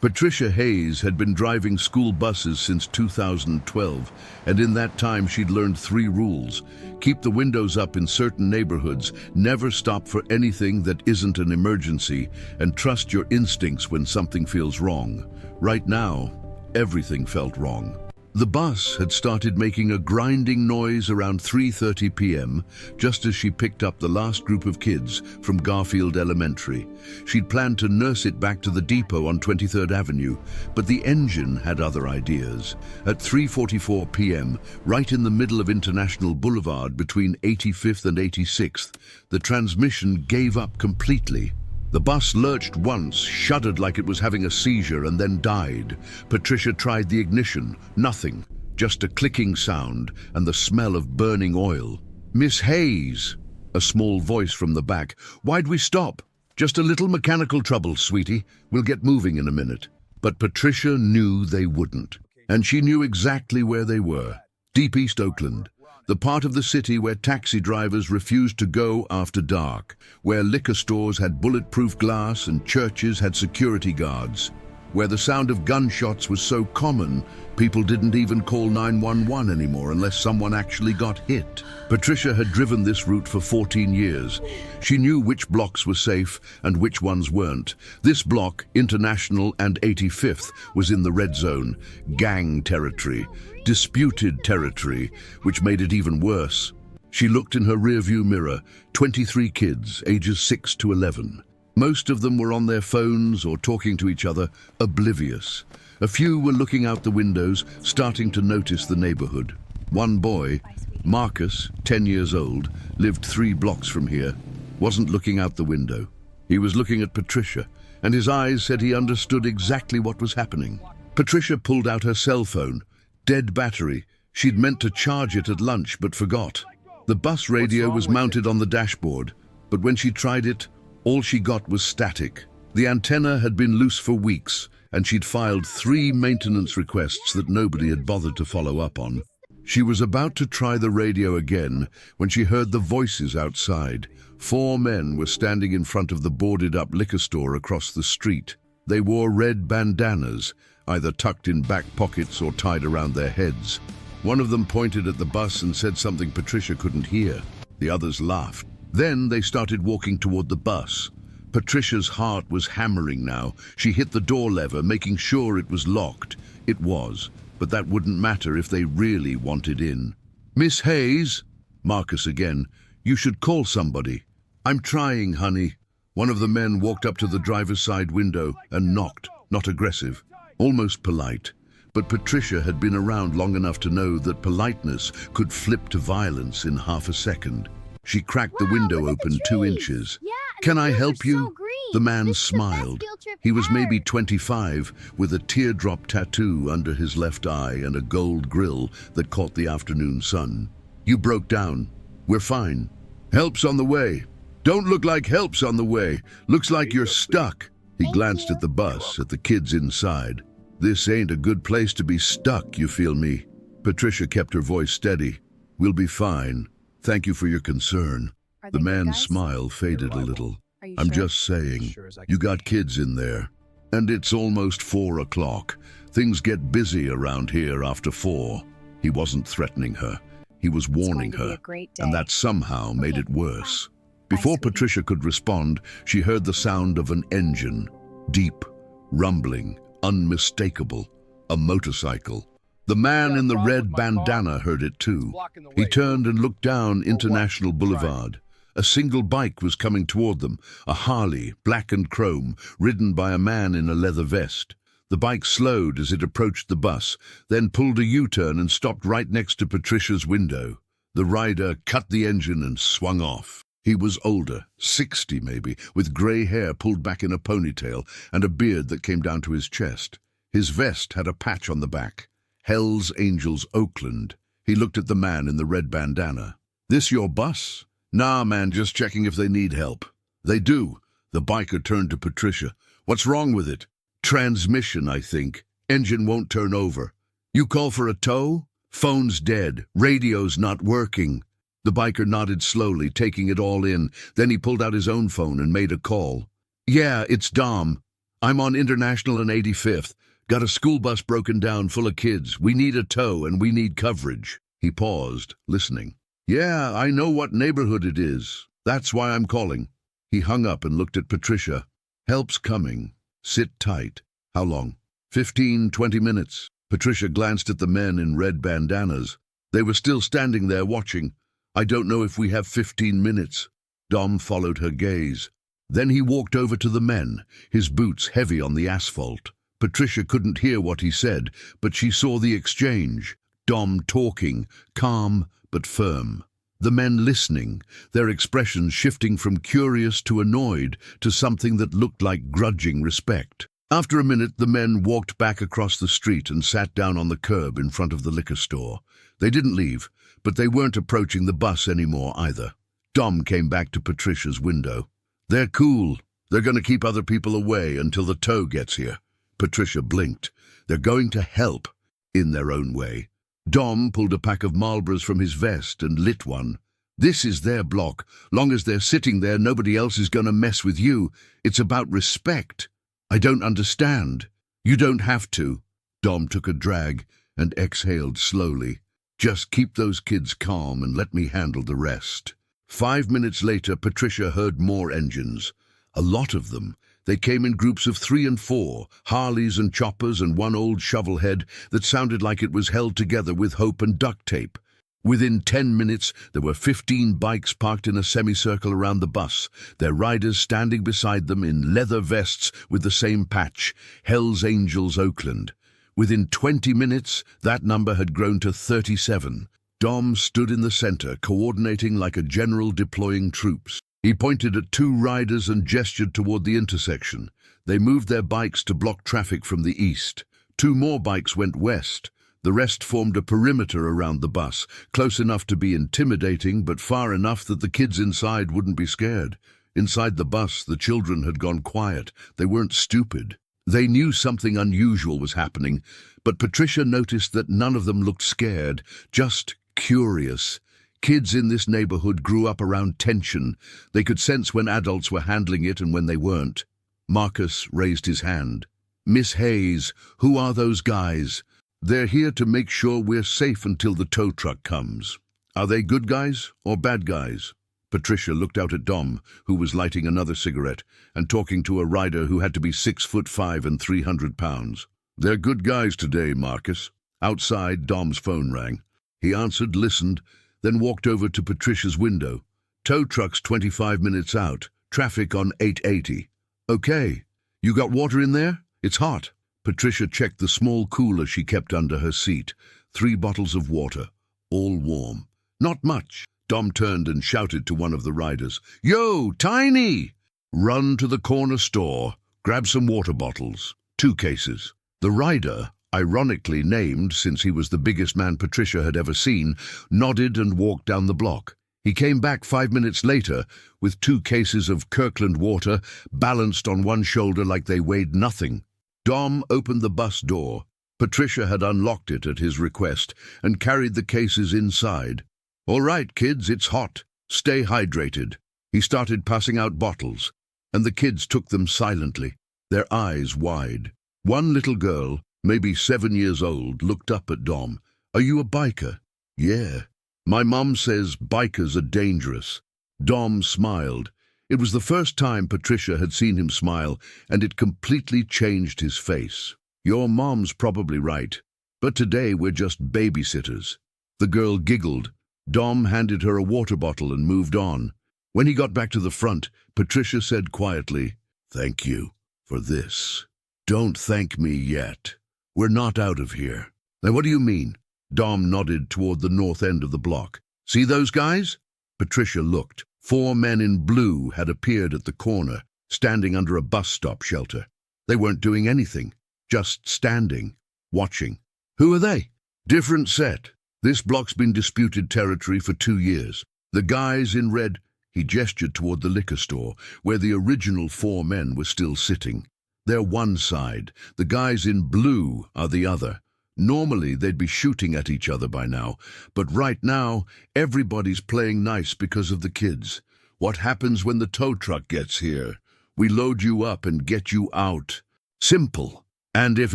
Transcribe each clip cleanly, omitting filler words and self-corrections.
Patricia Hayes had been driving school buses since 2012, and in that time she'd learned 3 rules. Keep the windows up in certain neighborhoods, never stop for anything that isn't an emergency, and trust your instincts when something feels wrong. Right now, everything felt wrong. The bus had started making a grinding noise around 3:30 p.m., just as she picked up the last group of kids from Garfield Elementary. She'd planned to nurse it back to the depot on 23rd Avenue, but the engine had other ideas. At 3:44 p.m., right in the middle of International Boulevard between 85th and 86th, the transmission gave up completely. The bus lurched once, shuddered like it was having a seizure, and then died. Patricia tried the ignition. Nothing. Just a clicking sound and the smell of burning oil. "Miss Hayes," a small voice from the back. "Why'd we stop?" "Just a little mechanical trouble, sweetie. We'll get moving in a minute." But Patricia knew they wouldn't. And she knew exactly where they were. Deep East Oakland. The part of the city where taxi drivers refused to go after dark, where liquor stores had bulletproof glass and churches had security guards, where the sound of gunshots was so common, people didn't even call 911 anymore unless someone actually got hit. Patricia had driven this route for 14 years. She knew which blocks were safe and which ones weren't. This block, International and 85th, was in the red zone, gang territory, disputed territory, which made it even worse. She looked in her rearview mirror, 23 kids, ages 6 to 11. Most of them were on their phones or talking to each other, oblivious. A few were looking out the windows, starting to notice the neighborhood. One boy, Marcus, 10 years old, lived 3 blocks from here, wasn't looking out the window. He was looking at Patricia, and his eyes said he understood exactly what was happening. Patricia pulled out her cell phone. Dead battery. She'd meant to charge it at lunch, but forgot. The bus radio was mounted on the dashboard, but when she tried it, all she got was static. The antenna had been loose for weeks, and she'd filed 3 maintenance requests that nobody had bothered to follow up on. She was about to try the radio again when she heard the voices outside. 4 men were standing in front of the boarded-up liquor store across the street. They wore red bandanas, either tucked in back pockets or tied around their heads. One of them pointed at the bus and said something Patricia couldn't hear. The others laughed. Then they started walking toward the bus. Patricia's heart was hammering now. She hit the door lever, making sure it was locked. It was, but that wouldn't matter if they really wanted in. "Miss Hayes," Marcus again, "you should call somebody." "I'm trying, honey." One of the men walked up to the driver's side window and knocked, not aggressive, almost polite. But Patricia had been around long enough to know that politeness could flip to violence in half a second. She cracked the window open 2 inches. "Can I help you?" The man smiled. He was maybe 25, with a teardrop tattoo under his left eye and a gold grill that caught the afternoon sun. "You broke down. We're fine. Help's on the way." "Don't look like help's on the way. Looks like you're stuck." He glanced at the bus, at the kids inside. "This ain't a good place to be stuck, you feel me?" Patricia kept her voice steady. "We'll be fine. Thank you for your concern." The man's smile faded a little. "I'm just saying, you got kids in there. And it's almost 4 o'clock. Things get busy around here after 4. He wasn't threatening her. He was warning her. And that somehow made it worse. Before Patricia could respond, she heard the sound of an engine. Deep, rumbling, unmistakable. A motorcycle. The man in the red bandana heard it too. He turned and looked down International Boulevard. A single bike was coming toward them, a Harley, black and chrome, ridden by a man in a leather vest. The bike slowed as it approached the bus, then pulled a U-turn and stopped right next to Patricia's window. The rider cut the engine and swung off. He was older, 60 maybe, with grey hair pulled back in a ponytail and a beard that came down to his chest. His vest had a patch on the back. Hell's Angels, Oakland. He looked at the man in the red bandana. "This your bus?" "Nah, man, just checking if they need help." "They do." The biker turned to Patricia. "What's wrong with it?" "Transmission, I think. Engine won't turn over." "You call for a tow?" "Phone's dead. Radio's not working." The biker nodded slowly, taking it all in. Then he pulled out his own phone and made a call. "Yeah, it's Dom." I'm on International and 85th. Got a school bus broken down full of kids. We need a tow and we need coverage." He paused, listening. "Yeah, I know what neighborhood it is. That's why I'm calling." He hung up and looked at Patricia. "Help's coming. Sit tight." "How long?" 15, 20 minutes. Patricia glanced at the men in red bandanas. They were still standing there watching. "I don't know if we have 15 minutes. Dom followed her gaze. Then he walked over to the men, his boots heavy on the asphalt. Patricia couldn't hear what he said, but she saw the exchange. Dom talking, calm but firm. The men listening, their expressions shifting from curious to annoyed to something that looked like grudging respect. After a minute, the men walked back across the street and sat down on the curb in front of the liquor store. They didn't leave, but they weren't approaching the bus anymore either. Dom came back to Patricia's window. "They're cool. They're going to keep other people away until the tow gets here." Patricia blinked. "They're going to help, in their own way." Dom pulled a pack of Marlboros from his vest and lit one. "This is their block. Long as they're sitting there, nobody else is going to mess with you. It's about respect." "I don't understand." "You don't have to." Dom took a drag and exhaled slowly. "Just keep those kids calm and let me handle the rest." 5 minutes later, Patricia heard more engines. A lot of them. They came in groups of 3 and 4, Harleys and choppers and one old shovelhead that sounded like it was held together with hope and duct tape. Within 10 minutes, there were 15 bikes parked in a semicircle around the bus, their riders standing beside them in leather vests with the same patch, Hells Angels Oakland. Within 20 minutes, that number had grown to 37. Dom stood in the center, coordinating like a general deploying troops. He pointed at 2 riders and gestured toward the intersection. They moved their bikes to block traffic from the east. 2 more bikes went west. The rest formed a perimeter around the bus, close enough to be intimidating, but far enough that the kids inside wouldn't be scared. Inside the bus, the children had gone quiet. They weren't stupid. They knew something unusual was happening, but Patricia noticed that none of them looked scared, just curious. Kids in this neighborhood grew up around tension. They could sense when adults were handling it and when they weren't. Marcus raised his hand. "Miss Hayes, who are those guys?" "They're here to make sure we're safe until the tow truck comes." "Are they good guys or bad guys?" Patricia looked out at Dom, who was lighting another cigarette and talking to a rider who had to be 6'5" and 300 pounds. "They're good guys today, Marcus." Outside, Dom's phone rang. He answered, listened, then walked over to Patricia's window. "Tow truck's 25 minutes out. Traffic on 880. "Okay. You got water in there? It's hot." Patricia checked the small cooler she kept under her seat. 3 bottles of water, all warm. "Not much." Dom turned and shouted to one of the riders. "Yo, Tiny! Run to the corner store. Grab some water bottles. 2 cases." The rider, ironically named since he was the biggest man Patricia had ever seen, nodded and walked down the block. He came back 5 minutes later with 2 cases of Kirkland water balanced on one shoulder like they weighed nothing. Dom opened the bus door. Patricia had unlocked it at his request and carried the cases inside. "All right, kids, it's hot. Stay hydrated." He started passing out bottles, and the kids took them silently, their eyes wide. One little girl, maybe 7 years old, looked up at Dom. "Are you a biker?" "Yeah. My mom says bikers are dangerous." Dom smiled. It was the first time Patricia had seen him smile, and it completely changed his face. "Your mom's probably right, but today we're just babysitters." The girl giggled. Dom handed her a water bottle and moved on. When he got back to the front, Patricia said quietly, "Thank you for this." "Don't thank me yet. We're not out of here." "Now what do you mean?" Dom nodded toward the north end of the block. "See those guys?" Patricia looked. 4 men in blue had appeared at the corner, standing under a bus stop shelter. They weren't doing anything, just standing, watching. "Who are they?" "Different set. This block's been disputed territory for 2 years. The guys in red," he gestured toward the liquor store, where the original 4 men were still sitting. "They're one side. The guys in blue are the other. Normally they'd be shooting at each other by now, but right now everybody's playing nice because of the kids. What happens when the tow truck gets here? We load you up and get you out. Simple. And if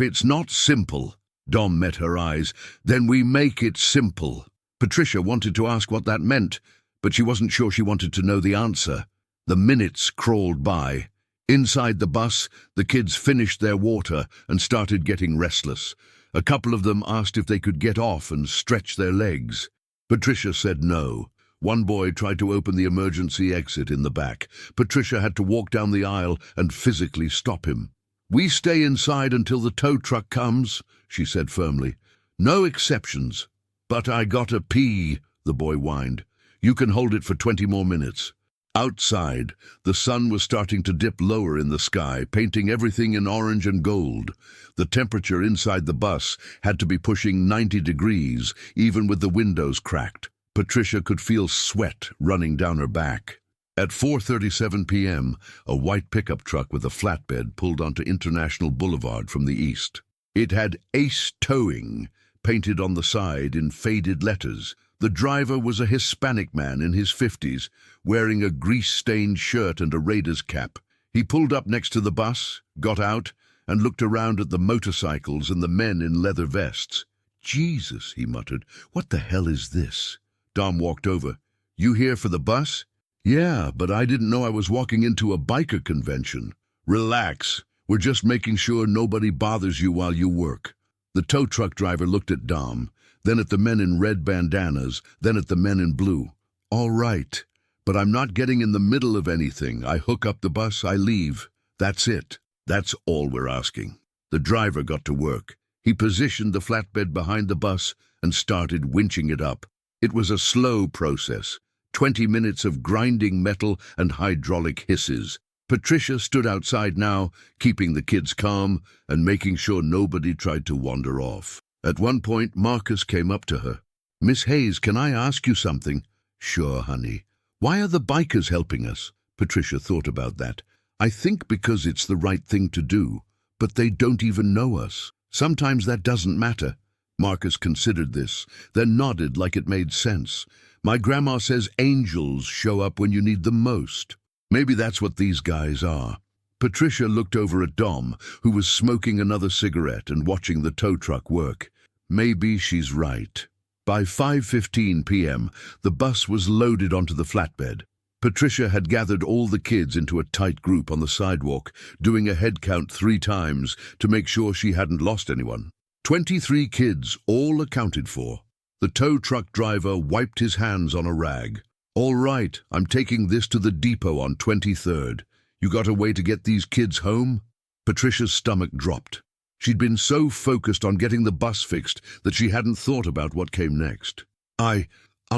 it's not simple, Dom met her eyes, then we make it simple. Patricia wanted to ask what that meant, but she wasn't sure she wanted to know the answer. The minutes crawled by. Inside the bus, the kids finished their water and started getting restless. A couple of them asked if they could get off and stretch their legs. Patricia said no. One boy tried to open the emergency exit in the back. Patricia had to walk down the aisle and physically stop him. "We stay inside until the tow truck comes," she said firmly. "No exceptions." "But I gotta pee," the boy whined. "You can hold it for 20 more minutes." Outside, the sun was starting to dip lower in the sky, painting everything in orange and gold. The temperature inside the bus had to be pushing 90 degrees, even with the windows cracked. Patricia could feel sweat running down her back. At 4:37 p.m., a white pickup truck with a flatbed pulled onto International Boulevard from the east. It had Ace Towing painted on the side in faded letters. The driver was a Hispanic man in his 50s, wearing a grease-stained shirt and a Raiders cap. He pulled up next to the bus, got out, and looked around at the motorcycles and the men in leather vests. "Jesus," he muttered, "what the hell is this?" Dom walked over. "You here for the bus?" "Yeah, but I didn't know I was walking into a biker convention." "Relax. We're just making sure nobody bothers you while you work." The tow truck driver looked at Dom, then at the men in red bandanas, then at the men in blue. "All right, but I'm not getting in the middle of anything. I hook up the bus, I leave. That's it. That's all we're asking." The driver got to work. He positioned the flatbed behind the bus and started winching it up. It was a slow process, 20 minutes of grinding metal and hydraulic hisses. Patricia stood outside now, keeping the kids calm and making sure nobody tried to wander off. At one point, Marcus came up to her. "Miss Hayes, can I ask you something?" "Sure, honey." "Why are the bikers helping us?" Patricia thought about that. "I think because it's the right thing to do, but they don't even know us. Sometimes that doesn't matter." Marcus considered this, then nodded like it made sense. "My grandma says angels show up when you need them most. Maybe that's what these guys are." Patricia looked over at Dom, who was smoking another cigarette and watching the tow truck work. Maybe she's right. By 5:15 p.m., the bus was loaded onto the flatbed. Patricia had gathered all the kids into a tight group on the sidewalk, doing a head count 3 times to make sure she hadn't lost anyone. 23 kids, all accounted for. The tow truck driver wiped his hands on a rag. "All right, I'm taking this to the depot on 23rd. You got a way to get these kids home?" Patricia's stomach dropped. She'd been so focused on getting the bus fixed that she hadn't thought about what came next. I'll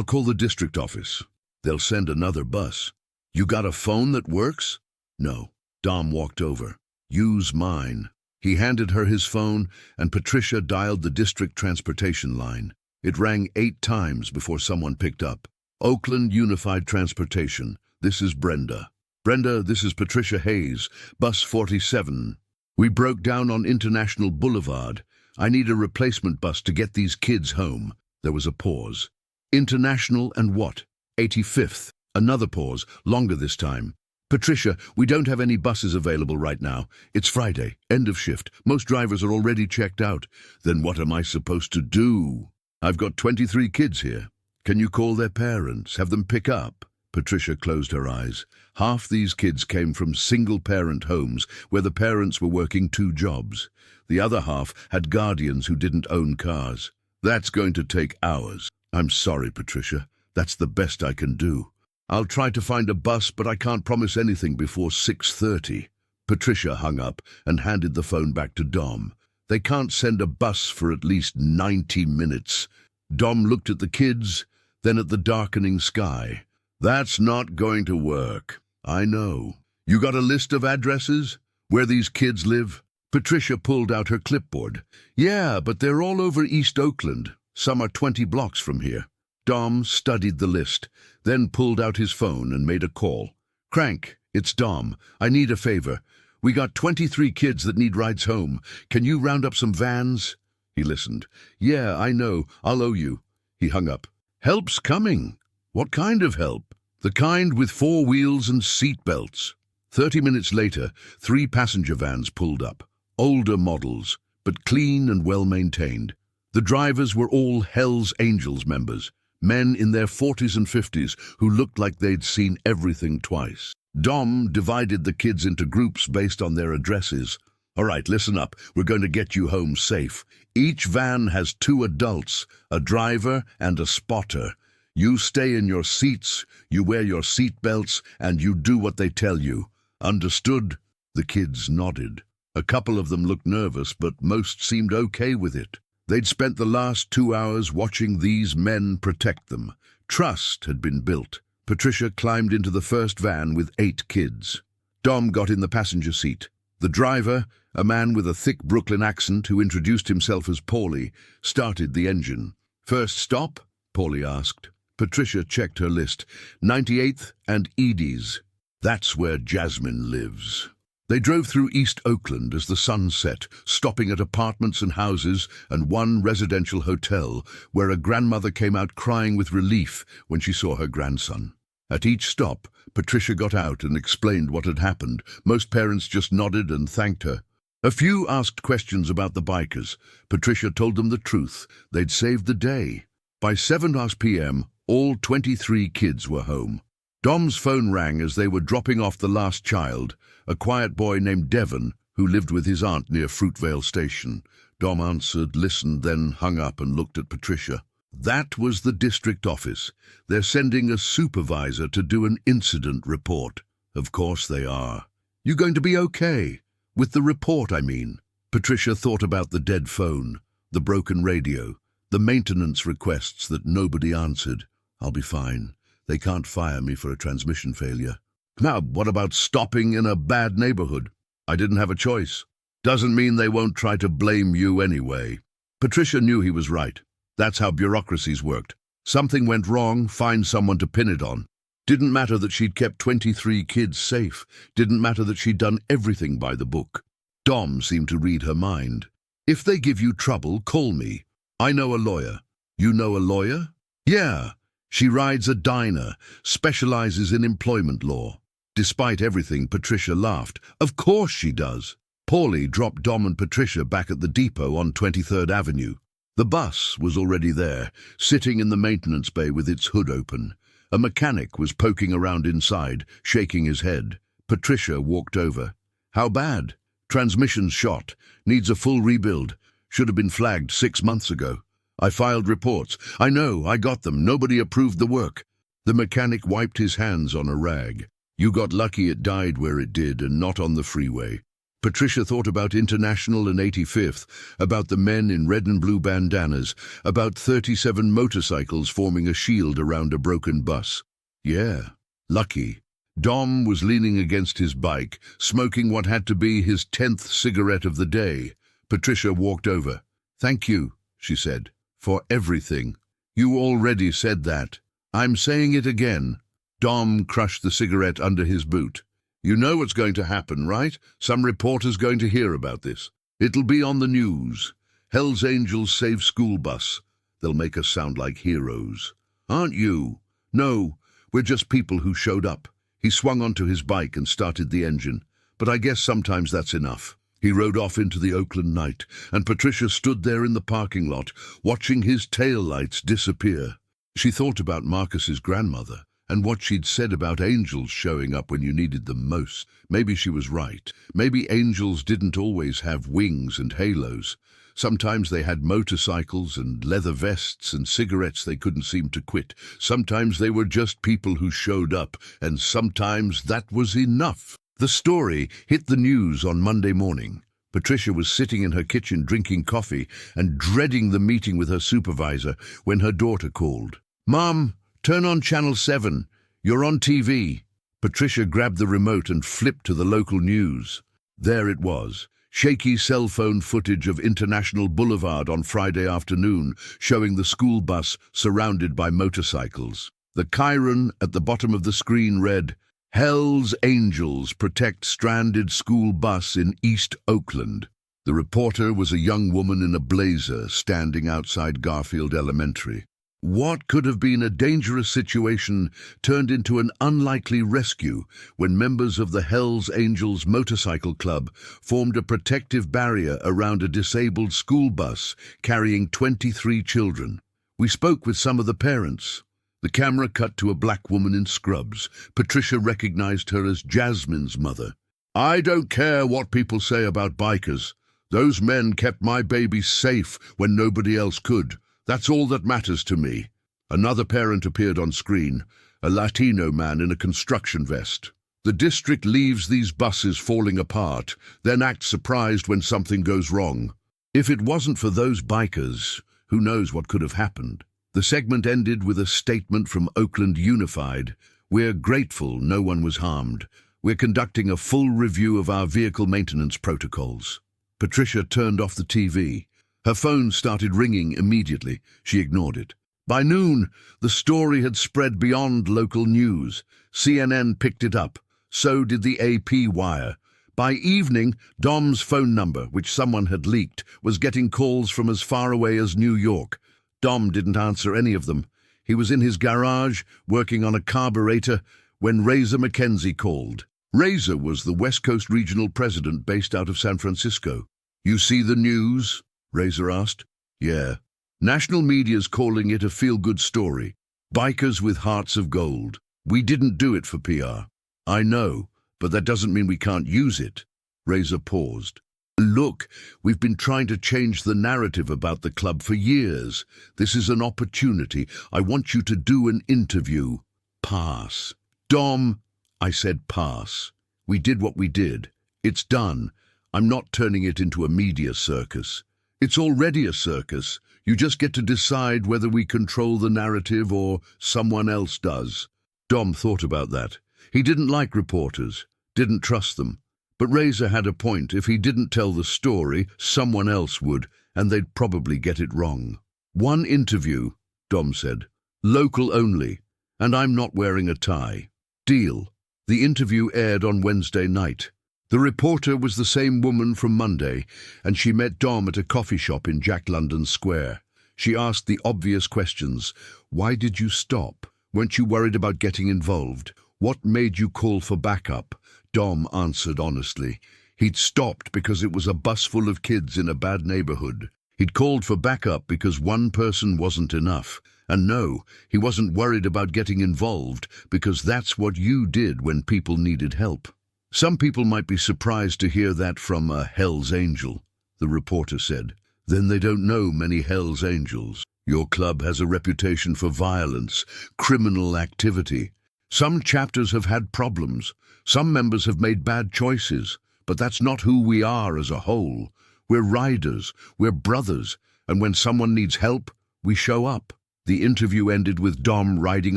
call the district office. They'll send another bus." "You got a phone that works?" "No." Dom walked over. "Use mine." He handed her his phone, and Patricia dialed the district transportation line. It rang 8 times before someone picked up. "Oakland Unified Transportation. This is Brenda." "Brenda, this is Patricia Hayes, bus 47. We broke down on International Boulevard. I need a replacement bus to get these kids home." There was a pause. "International and what?" 85th. Another pause, longer this time. "Patricia, we don't have any buses available right now. It's Friday, end of shift. Most drivers are already checked out." "Then what am I supposed to do?" "I've got 23 kids here. Can you call their parents, have them pick up?" Patricia closed her eyes. Half these kids came from single-parent homes where the parents were working 2 jobs. The other half had guardians who didn't own cars. "That's going to take hours." "I'm sorry, Patricia. That's the best I can do. I'll try to find a bus, but I can't promise anything before 6:30. Patricia hung up and handed the phone back to Dom. "They can't send a bus for at least 90 minutes. Dom looked at the kids, then at the darkening sky. "That's not going to work." "I know. You got a list of addresses? Where these kids live?" Patricia pulled out her clipboard. "Yeah, but they're all over East Oakland. Some are 20 blocks from here." Dom studied the list, then pulled out his phone and made a call. "Crank, it's Dom. I need a favor. We got 23 kids that need rides home. Can you round up some vans?" He listened. "Yeah, I know. I'll owe you." He hung up. "Help's coming." "What kind of help?" "The kind with 4 wheels and seat belts." 30 minutes later, 3 passenger vans pulled up. older models, but clean and well-maintained. The drivers were all Hell's Angels members, men in their 40s and 50s who looked like they'd seen everything twice. Dom divided the kids into groups based on their addresses. All right, listen up. We're going to get you home safe. Each van has 2 adults, a driver and a spotter. You stay in your seats, you wear your seat belts, and you do what they tell you. Understood? The kids nodded. A couple of them looked nervous, but most seemed okay with it. They'd spent the last 2 hours watching these men protect them. Trust had been built. Patricia climbed into the first van with 8 kids. Dom got in the passenger seat. The driver, a man with a thick Brooklyn accent who introduced himself as Paulie, started the engine. First stop? Paulie asked. Patricia checked her list. 98th and Edie's. That's where Jasmine lives. They drove through East Oakland as the sun set, stopping at apartments and houses and one residential hotel where a grandmother came out crying with relief when she saw her grandson. At each stop, Patricia got out and explained what had happened. Most parents just nodded and thanked her. A few asked questions about the bikers. Patricia told them the truth. They'd saved the day. By 7 p.m., all 23 kids were home. Dom's phone rang as they were dropping off the last child, a quiet boy named Devon, who lived with his aunt near Fruitvale Station. Dom answered, listened, then hung up and looked at Patricia. That was the district office. They're sending a supervisor to do an incident report. Of course they are. You going to be okay? With the report, I mean. Patricia thought about the dead phone, the broken radio, the maintenance requests that nobody answered. I'll be fine. They can't fire me for a transmission failure. Now, what about stopping in a bad neighborhood? I didn't have a choice. Doesn't mean they won't try to blame you anyway. Patricia knew he was right. That's how bureaucracies worked. Something went wrong, find someone to pin it on. Didn't matter that she'd kept 23 kids safe. Didn't matter that she'd done everything by the book. Dom seemed to read her mind. If they give you trouble, call me. I know a lawyer. You know a lawyer? Yeah. She rides a diner, specializes in employment law. Despite everything, Patricia laughed. Of course she does. Paulie dropped Dom and Patricia back at the depot on 23rd Avenue. The bus was already there, sitting in the maintenance bay with its hood open. A mechanic was poking around inside, shaking his head. Patricia walked over. How bad? Transmission's shot. Needs a full rebuild. Should have been flagged 6 months ago. I filed reports. I know, I got them. Nobody approved the work. The mechanic wiped his hands on a rag. You got lucky it died where it did and not on the freeway. Patricia thought about International and 85th, about the men in red and blue bandanas, about 37 motorcycles forming a shield around a broken bus. Yeah, lucky. Dom was leaning against his bike, smoking what had to be his 10th cigarette of the day. Patricia walked over. Thank you, she said. For everything. You already said that. I'm saying it again. Dom crushed the cigarette under his boot. You know what's going to happen, right? Some reporter's going to hear about this. It'll be on the news. Hell's Angels save school bus. They'll make us sound like heroes. Aren't you? No, we're just people who showed up. He swung onto his bike and started the engine. But I guess sometimes that's enough. He rode off into the Oakland night, and Patricia stood there in the parking lot, watching his taillights disappear. She thought about Marcus's grandmother, and what she'd said about angels showing up when you needed them most. Maybe she was right. Maybe angels didn't always have wings and halos. Sometimes they had motorcycles and leather vests and cigarettes they couldn't seem to quit. Sometimes they were just people who showed up, and sometimes that was enough. The story hit the news on Monday morning. Patricia was sitting in her kitchen drinking coffee and dreading the meeting with her supervisor when her daughter called. Mom, turn on Channel 7. You're on TV. Patricia grabbed the remote and flipped to the local news. There it was, shaky cell phone footage of International Boulevard on Friday afternoon, showing the school bus surrounded by motorcycles. The chyron at the bottom of the screen read, Hell's Angels protect stranded school bus in East Oakland. The reporter was a young woman in a blazer standing outside Garfield Elementary. What could have been a dangerous situation turned into an unlikely rescue when members of the Hells Angels Motorcycle Club formed a protective barrier around a disabled school bus carrying 23 children. We spoke with some of the parents. The camera cut to a black woman in scrubs. Patricia recognized her as Jasmine's mother. "I don't care what people say about bikers. Those men kept my baby safe when nobody else could. That's all that matters to me." Another parent appeared on screen, a Latino man in a construction vest. "The district leaves these buses falling apart, then acts surprised when something goes wrong. If it wasn't for those bikers, who knows what could have happened?" The segment ended with a statement from Oakland Unified. "We're grateful no one was harmed. We're conducting a full review of our vehicle maintenance protocols." Patricia turned off the TV. Her phone started ringing immediately. She ignored it. By noon, the story had spread beyond local news. CNN picked it up. So did the AP wire. By evening, Dom's phone number, which someone had leaked, was getting calls from as far away as New York. Dom didn't answer any of them. He was in his garage, working on a carburetor, when Razor McKenzie called. Razor was the West Coast regional president based out of San Francisco. "You see the news?" Razor asked. "Yeah. National media's calling it a feel-good story. Bikers with hearts of gold. We didn't do it for PR." "I know, but that doesn't mean we can't use it." Razor paused. "Look, we've been trying to change the narrative about the club for years. This is an opportunity. I want you to do an interview." "Pass." "Dom," I said, "pass. We did what we did. It's done. I'm not turning it into a media circus. It's already a circus. You just get to decide whether we control the narrative or someone else does." Dom thought about that. He didn't like reporters, didn't trust them. But Razor had a point. If he didn't tell the story, someone else would, and they'd probably get it wrong. "One interview," Dom said. "Local only, and I'm not wearing a tie." "Deal." The interview aired on Wednesday night. The reporter was the same woman from Monday, and she met Dom at a coffee shop in Jack London Square. She asked the obvious questions. Why did you stop? Weren't you worried about getting involved? What made you call for backup? Dom answered honestly. He'd stopped because it was a bus full of kids in a bad neighborhood. He'd called for backup because one person wasn't enough. And no, he wasn't worried about getting involved because that's what you did when people needed help. "Some people might be surprised to hear that from a Hell's Angel," the reporter said. "Then they don't know many Hell's Angels. Your club has a reputation for violence, criminal activity. Some chapters have had problems. Some members have made bad choices. But that's not who we are as a whole. We're riders, we're brothers, and when someone needs help, we show up." The interview ended with Dom riding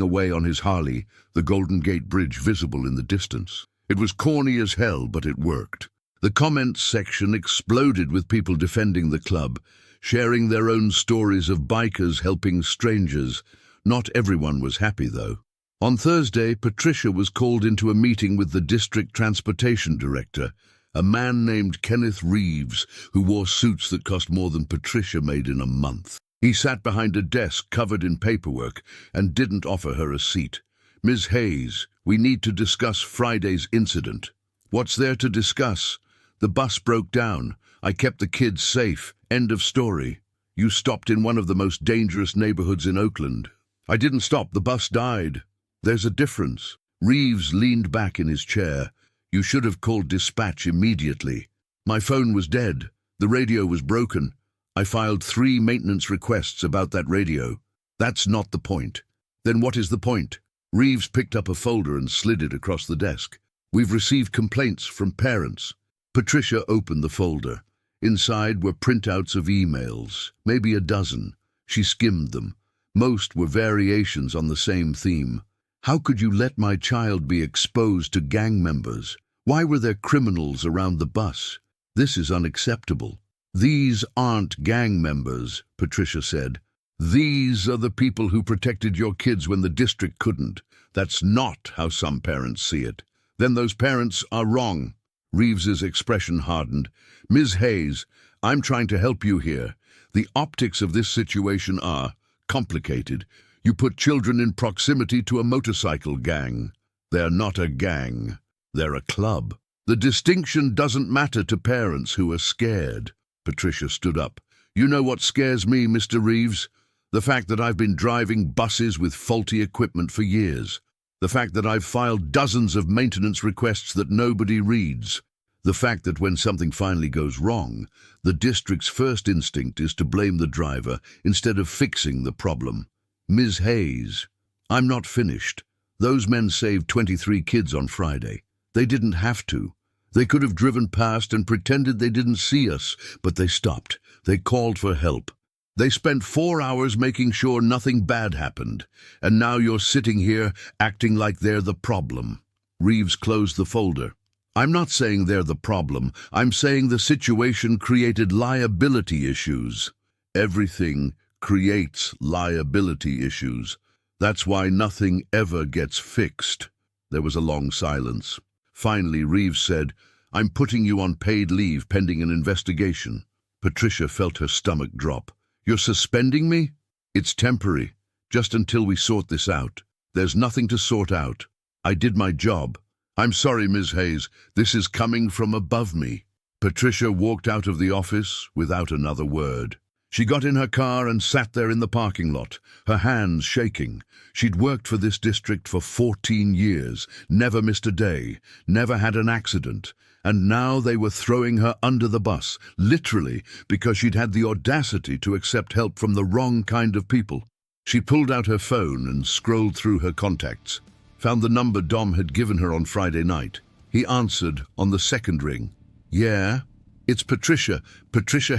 away on his Harley, the Golden Gate Bridge visible in the distance. It was corny as hell, but it worked. The comments section exploded with people defending the club, sharing their own stories of bikers helping strangers. Not everyone was happy, though. On Thursday, Patricia was called into a meeting with the district transportation director, a man named Kenneth Reeves, who wore suits that cost more than Patricia made in a month. He sat behind a desk covered in paperwork and didn't offer her a seat. "Ms. Hayes, we need to discuss Friday's incident." "What's there to discuss? The bus broke down. I kept the kids safe. End of story. You stopped in one of the most dangerous neighborhoods in Oakland." "I didn't stop. The bus died." "There's a difference." Reeves leaned back in his chair. "You should have called dispatch immediately." "My phone was dead. The radio was broken. I filed 3 maintenance requests about that radio." "That's not the point." "Then what is the point?" Reeves picked up a folder and slid it across the desk. "We've received complaints from parents." Patricia opened the folder. Inside were printouts of emails, maybe a dozen. She skimmed them. Most were variations on the same theme. "How could you let my child be exposed to gang members? Why were there criminals around the bus? This is unacceptable." "These aren't gang members," Patricia said. "These are the people who protected your kids when the district couldn't. That's not how some parents see it." "Then those parents are wrong." Reeves's expression hardened. "Ms. Hayes, I'm trying to help you here. The optics of this situation are complicated. You put children in proximity to a motorcycle gang. They're not a gang. They're a club. The distinction doesn't matter to parents who are scared. Patricia stood up. You know what scares me, Mr. Reeves? The fact that I've been driving buses with faulty equipment for years. The fact that I've filed dozens of maintenance requests that nobody reads. The fact that when something finally goes wrong, the district's first instinct is to blame the driver instead of fixing the problem. Ms. Hayes, I'm not finished. Those men saved 23 kids on Friday. They didn't have to. They could have driven past and pretended they didn't see us, but they stopped. They called for help. They spent 4 hours making sure nothing bad happened, and now you're sitting here acting like they're the problem. Reeves closed the folder. I'm not saying they're the problem. I'm saying the situation created liability issues. Everything creates liability issues. That's why nothing ever gets fixed. There was a long silence. Finally, Reeves said, I'm putting you on paid leave pending an investigation. Patricia felt her stomach drop. You're suspending me? It's temporary, just until we sort this out. There's nothing to sort out. I did my job. I'm sorry, Ms. Hayes. This is coming from above me. Patricia walked out of the office without another word. She got in her car and sat there in the parking lot, her hands shaking. She'd worked for this district for 14 years, never missed a day, never had an accident. And now they were throwing her under the bus, literally, because she'd had the audacity to accept help from the wrong kind of people. She pulled out her phone and scrolled through her contacts, found the number Dom had given her on Friday night. He answered on the second ring. Yeah, it's Patricia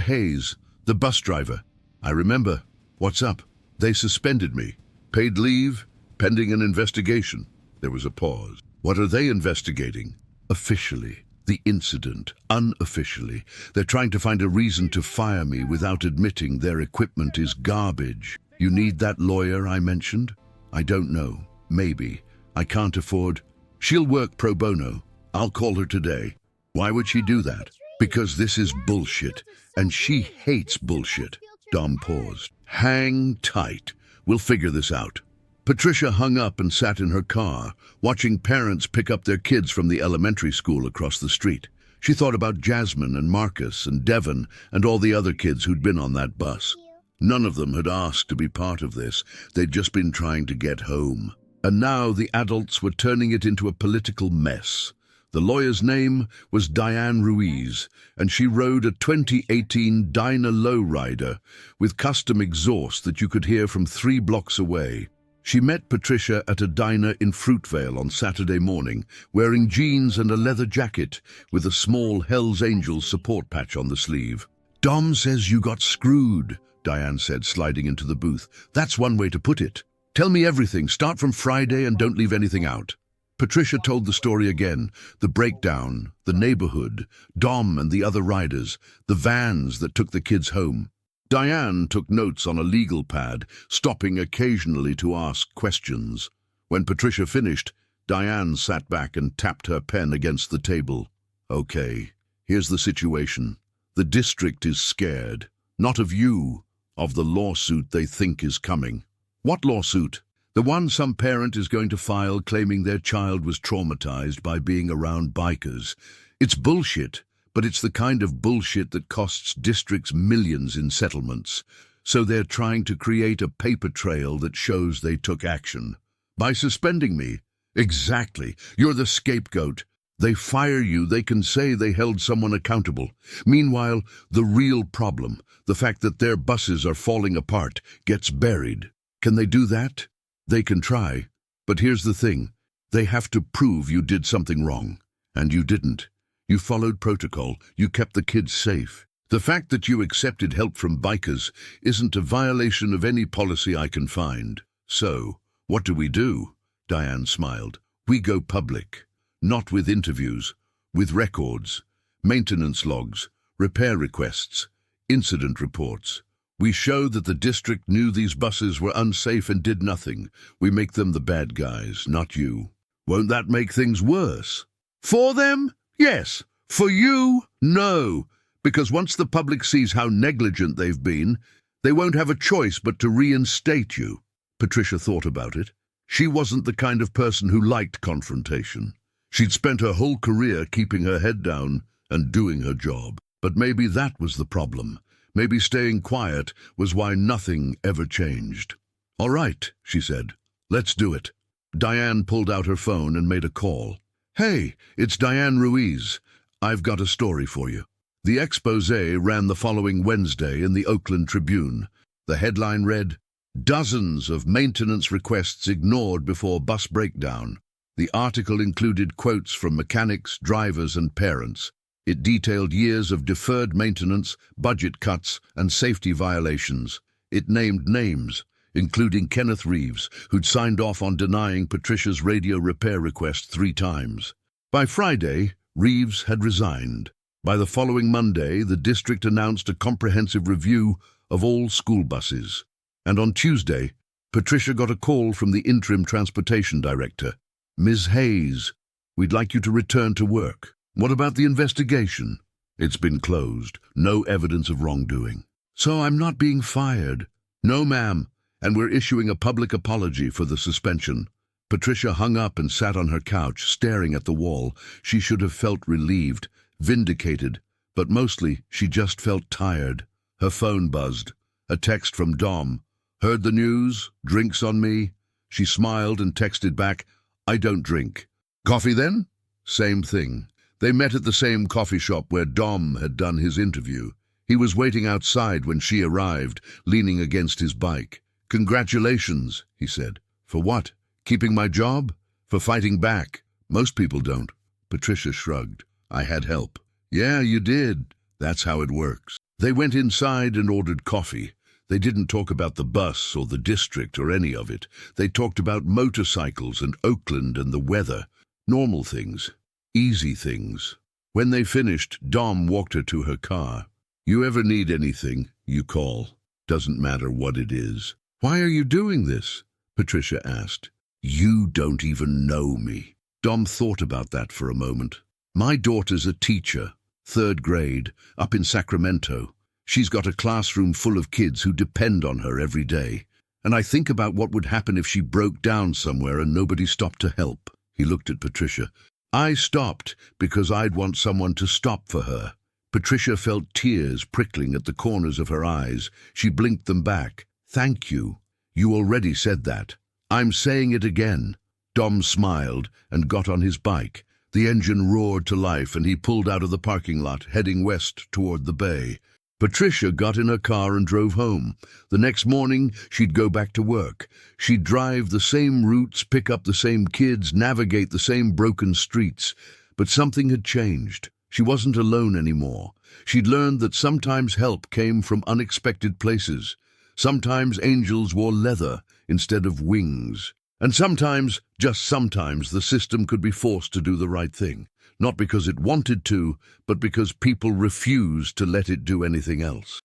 Hayes, the bus driver. I remember. What's up? They suspended me. Paid leave, pending an investigation. There was a pause. What are they investigating? Officially. The incident, unofficially. They're trying to find a reason to fire me without admitting their equipment is garbage. You need that lawyer I mentioned? I don't know. Maybe. I can't afford. She'll work pro bono. I'll call her today. Why would she do that? Because this is bullshit, and she hates bullshit. Dom paused. Hang tight. We'll figure this out. Patricia hung up and sat in her car, watching parents pick up their kids from the elementary school across the street. She thought about Jasmine and Marcus and Devon and all the other kids who'd been on that bus. None of them had asked to be part of this. They'd just been trying to get home. And now the adults were turning it into a political mess. The lawyer's name was Diane Ruiz, and she rode a 2018 Dyna lowrider with custom exhaust that you could hear from 3 blocks away. She met Patricia at a diner in Fruitvale on Saturday morning, wearing jeans and a leather jacket with a small Hell's Angels support patch on the sleeve. Dom says you got screwed, Diane said, sliding into the booth. That's one way to put it. Tell me everything, start from Friday and don't leave anything out. Patricia told the story again, the breakdown, the neighborhood, Dom and the other riders, the vans that took the kids home. Diane took notes on a legal pad, stopping occasionally to ask questions. When Patricia finished, Diane sat back and tapped her pen against the table. Okay, here's the situation. The district is scared, not of you, of the lawsuit they think is coming. What lawsuit? The one some parent is going to file claiming their child was traumatized by being around bikers. It's bullshit. But it's the kind of bullshit that costs districts millions in settlements. So they're trying to create a paper trail that shows they took action. By suspending me. Exactly. You're the scapegoat. They fire you, they can say they held someone accountable. Meanwhile, the real problem, the fact that their buses are falling apart, gets buried. Can they do that? They can try. But here's the thing. They have to prove you did something wrong. And you didn't. You followed protocol. You kept the kids safe. The fact that you accepted help from bikers isn't a violation of any policy I can find. So, what do? Diane smiled. We go public. Not with interviews. With records. Maintenance logs. Repair requests. Incident reports. We show that the district knew these buses were unsafe and did nothing. We make them the bad guys, not you. Won't that make things worse? For them? Yes. For you? No. Because once the public sees how negligent they've been, They won't have a choice but to reinstate you. Patricia thought about it. She wasn't the kind of person who liked confrontation. She'd spent her whole career keeping her head down and doing her job. But maybe that was the problem. Maybe staying quiet was why nothing ever changed. "All right," she said. "Let's do it." Diane pulled out her phone and made a call. "Hey, it's Diane Ruiz. I've got a story for you." The exposé ran the following Wednesday in the Oakland Tribune. The headline read, "Dozens of maintenance requests ignored before bus breakdown." The article included quotes from mechanics, drivers, and parents. It detailed years of deferred maintenance, budget cuts, and safety violations. It named names, including Kenneth Reeves, who'd signed off on denying Patricia's radio repair request 3 times. By Friday, Reeves had resigned. By the following Monday, the district announced a comprehensive review of all school buses. And on Tuesday, Patricia got a call from the interim transportation director. "Ms. Hayes, we'd like you to return to work." "What about the investigation?" "It's been closed. No evidence of wrongdoing." "So I'm not being fired?" "No, ma'am, and we're issuing a public apology for the suspension." Patricia hung up and sat on her couch, staring at the wall. She should have felt relieved, vindicated, but mostly she just felt tired. Her phone buzzed. A text from Dom. "Heard the news? Drinks on me?" She smiled and texted back, "I don't drink." "Coffee then?" Same thing. They met at the same coffee shop where Dom had done his interview. He was waiting outside when she arrived, leaning against his bike. "Congratulations," he said. "For what? Keeping my job? For fighting back? Most people don't." Patricia shrugged. "I had help." "Yeah, you did. That's how it works." They went inside and ordered coffee. They didn't talk about the bus or the district or any of it. They talked about motorcycles and Oakland and the weather. Normal things. Easy things. When they finished, Dom walked her to her car. "You ever need anything, you call. Doesn't matter what it is." "Why are you doing this?" Patricia asked. "You don't even know me." Dom thought about that for a moment. "My daughter's a teacher, 3rd grade, up in Sacramento. She's got a classroom full of kids who depend on her every day. And I think about what would happen if she broke down somewhere and nobody stopped to help." He looked at Patricia. "I stopped because I'd want someone to stop for her." Patricia felt tears prickling at the corners of her eyes. She blinked them back. "Thank you. You already said that. I'm saying it again." Dom smiled and got on his bike. The engine roared to life and he pulled out of the parking lot, heading west toward the bay. Patricia got in her car and drove home. The next morning, she'd go back to work. She'd drive the same routes, pick up the same kids, navigate the same broken streets. But something had changed. She wasn't alone anymore. She'd learned that sometimes help came from unexpected places. Sometimes angels wore leather instead of wings. And sometimes, just sometimes, the system could be forced to do the right thing. Not because it wanted to, but because people refused to let it do anything else.